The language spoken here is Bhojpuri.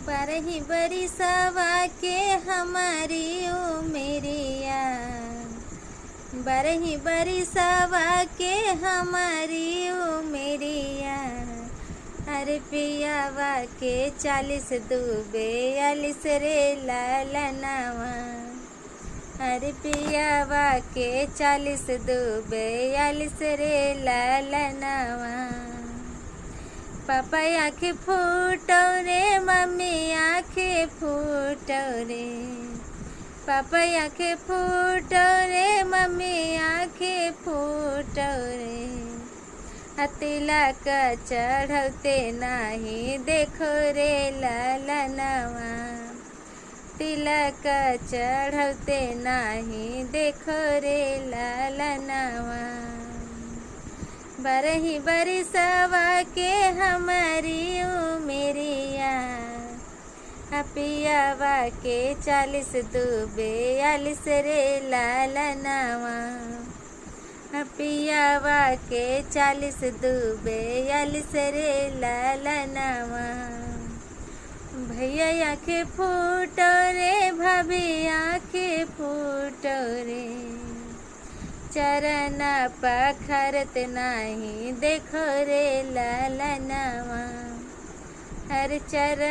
बरही बरिसवा के हमारी उमरिया, बरही बरिसवा के हमारी उमरिया। अरे पियावा के 40 दूबे 40 रे लालनावा। अरे पियावा के 40 दूबे 40 रे लालनावा। पापा आँखें फूटो रे, मम्मी आँखें फूटो रे। पापा आँखें फूटो रे, मम्मी आँखें फूटो रे। तिलक चढ़ौते नाही देखो रे लालनावा। तिलक चढ़ौते नाही देखो रे लालनावा। बरही बरिसवा के हमारी उमरिया। पियावा के 40 दूबे 40 रे लालनावा। पियावा के 40 दूबे 40 रे लालनावा। भैया आँखें फूटो रे, भाभी आँखें फूटो रे। चरण पखरत नाही देखो रे लालनावा। हर चरण